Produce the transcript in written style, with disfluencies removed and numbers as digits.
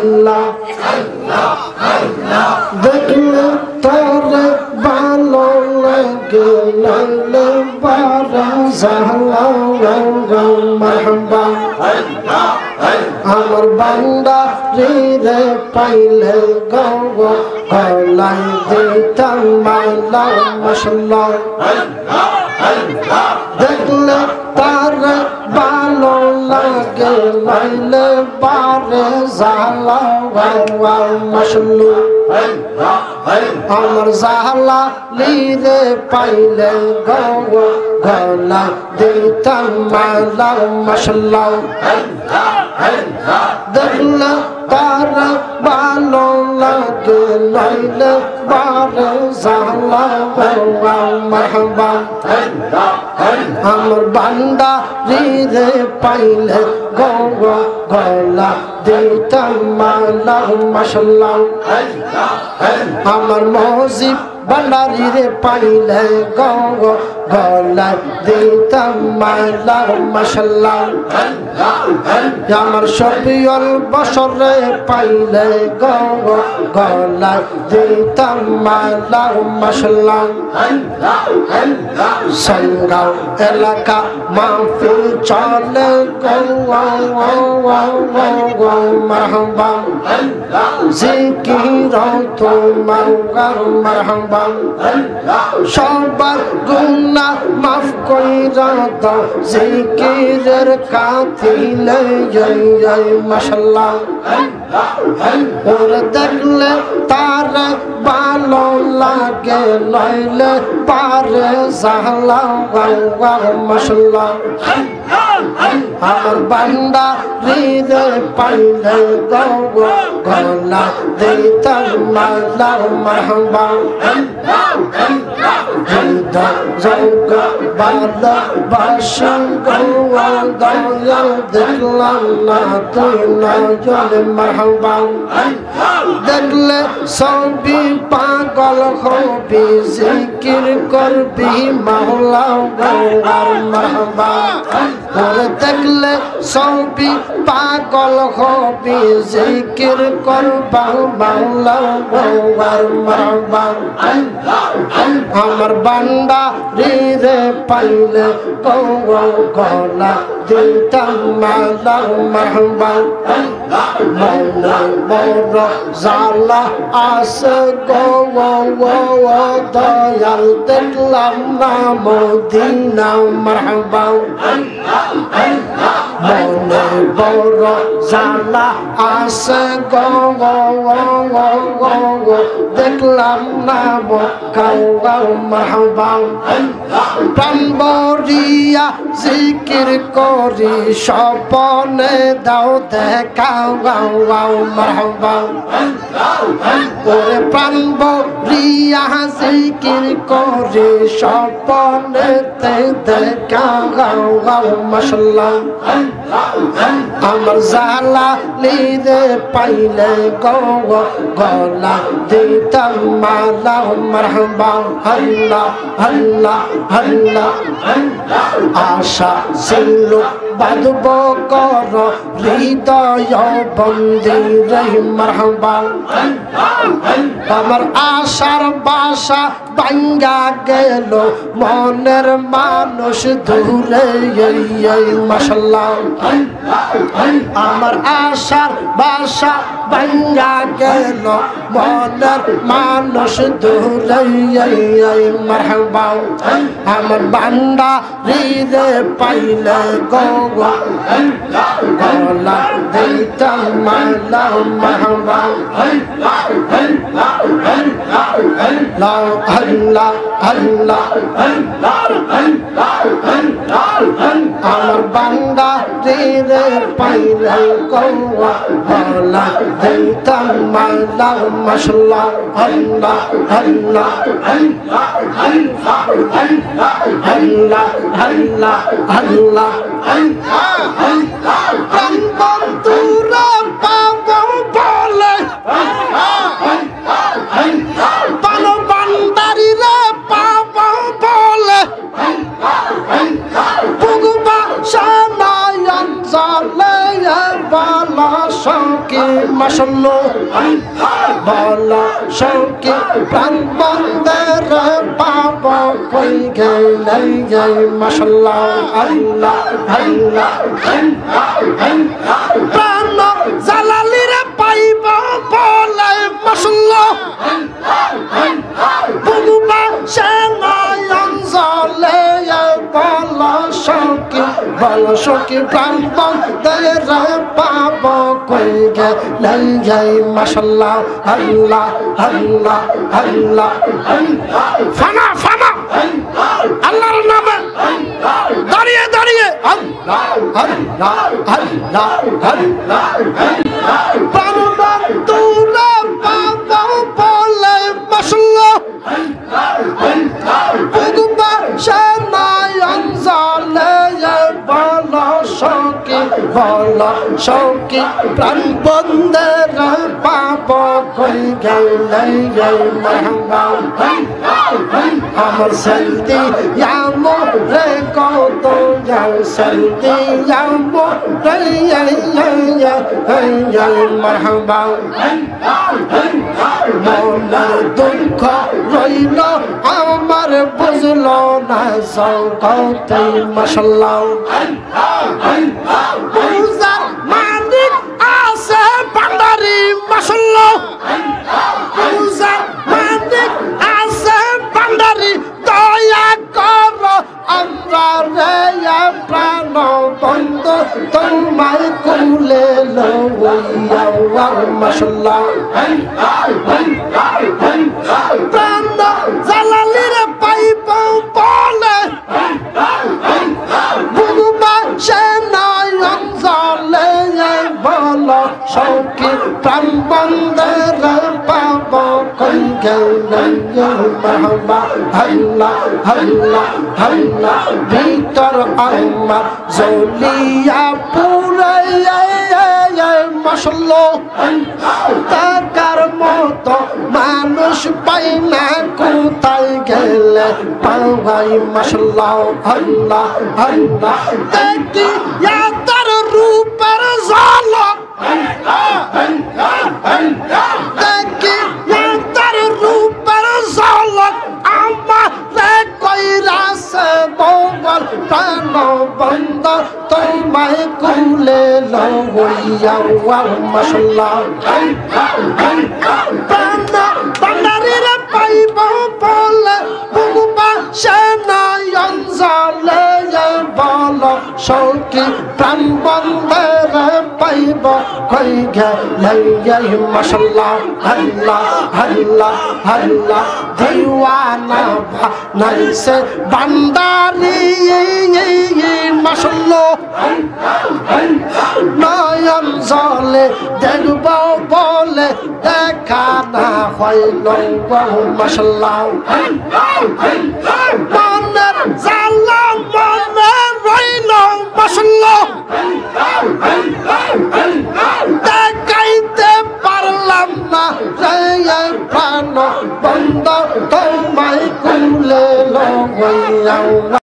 আল্লাহ দেখলে তোরে ভালো লাগে লাইলে বারা জালা মারহাবা আমার বান্দা রে পাইলে গো গলাই দিতাম মালা মাশাআল্লাহ দেখলে তারে ভালো লাগে লাইলে বারে জালা মাশাআল্লাহ আমার জালা লিরে পাইলে গো গলা দিতাম মালা মাশাআল্লাহ দেখলে তারে ভালো লাগে লাইলে বারে জালা মারহাবা আমার বান্দা রে পাইলে গো গলা দিতাম মালা মাশাআল্লাহ আমার মজিব বান্দারি রে পাইলে গো গলা দিতাম মালা মাশাআল্লাহ আমার শফিউল বশর রে পাইলে গো গলা দিতাম মালা মাশাআল্লাহ সঙ্গাও এলাকা মাহফিল চলে গো মারহাবা জিকির তোমার মারহাবা সবার গুনাহ মাফ কইরা দাও জিকিরের কাতিলে জয় মাশাআল্লাহ ওরে দেখলে তারে ভালো লাগে লইলে পারে জালা মাশাআল্লাহ আমার বান্দা রে পাইলে গো গলা দিতাম মালা মারহাবা জগা বালা বাসন গো দয়াল দেখলাম না তুই না জলে মারহাবা দেখলে সবই পাগল হবি জিকির করবি মাওলা মারহাবা ওরে দেখলে সবই পাগল হবি জিকির করবা মাওলা মারহাবা আমার বান্দা রে পাইলে গো গলা দিতাম মালা মারহাবা মনে বড় জালা আসে গো দয়াল দেখলাম না মদিনা মারহাবা মনে বড় জালা আসে গো দেখলাম না মক্কা মারহাবা প্রাণ ভরিয়া জিকির করি স্বপনে দাও দেখা মারহাবা ওরে প্রাণ ভরিয়া জিকির করি স্বপনে দেখা মাশাআল্লাহ আমার জালা লিরে পাইলে গো গলা দিতাম মালা মারহাবা আল্লাহ আল্লাহ আল্লাহ আশা ছিল বাঁধব কর হৃদয় বন্দি রহি মারহাবা আমার আশার বাসা ভাঙ্গা গেল মনের মানুষ দূরে মাশাআল্লাহ আমার আশার বাসা ভাঙ্গা গেল মনের মানুষ দূরে মারহাবা আমার বান্দা রে পাইলে গো গলা দিতাম মালা মারহাবা লাও আল্লাহ আল্লাহ আমার বান্দা রে পাইলে গো গলা দিতাম মালা মাশাআল্লাহ আল্লাহ আল্লাহ আল্লাহ আল্লাহ আল্লাহ প্রাণ বন্ধুরা পাবো বলে পানো বান্দারি রে পাবো বলে পুগবা সানায়ন চলে বালা সঙ্গে মাশাল্লাহ বলো সখী প্রাণ বন্ধের পাব কই গেলে মাশাল্লাহ আল্লাহ আল্লাহ প্রাণ জালালিরে পাইব বলে মাশাল্লাহ বুবুবা সেনায়ন জলে বলো সখী প্রাণ বন্ধের পাব কই গেলে মাশাল্লাহ আল্লাহ আল্লাহ আল্লাহ ফানা ফানা আল্লাহর নামে দাঁড়িয়ে দাঁড়িয়ে আল্লাহ আল্লাহ আল্লাহ আল্লাহ প্রাণ বন্ধুরে পাব বলে মাশাল্লাহ বুবুবা সেনায়ন জলে বলো সখী প্রাণ বন্ধের পাব কই গেলে মারহাবা আমার সলদি ইয়ামো রে কত জাল সলদি ইয়ামো রে মারহাবা মনের দুঃখ রইল আমার বুঝলো না সৌকতে মাশাল্লাহ বুঝার মালিক আছে ভান্ডারি মাশাল্লাহ বুঝার মালিক আছে ভান্ডারি দয়া কর আমরা রে প্রাণ বন্ধু তোমায় কুলে লইয়া মাশাল্লাহ প্রাণ জালালিরে পাইব বলে বুবুবা সেনায়ন জলে বলো সখী প্রাণ বন্ধের পাব কই গেলে মারহাবা আল্লাহ আল্লাহ আল্লাহ ভিতর আমার জলিয়া পুরে মাশাল্লাহ টাকার মতো মানুষ পাই না কোথায় গেলে পাই মাশাল্লাহ আল্লাহ আল্লাহ দেখি তার রূপের ঝলক দেখি তার রূপের ঝলক আমার কইরাছে বল প্রাণ বন্ধ তোমায় কুলে লইয়া মাশাল্লাহ প্রাণ ভান্ডারিরে পাইব বলে বুবুবা সেনায়ন জলে বলো সখী প্রাণ বন্ধের পাইব কই গেলে মাশাল্লাহ আল্লাহ আল্লাহ আল্লাহ দিওয়ানা নাইছে ভান্ডারি মাশাল্লাহ নয়ন জলে দেখব বলে দেখা না হইল মাশাল্লাহ মনের জালা মনে রইল মাশাল্লাহ দেখাইতে পারলাম না রে প্রাণ বন্ধ তোমায় কুলে লইয়া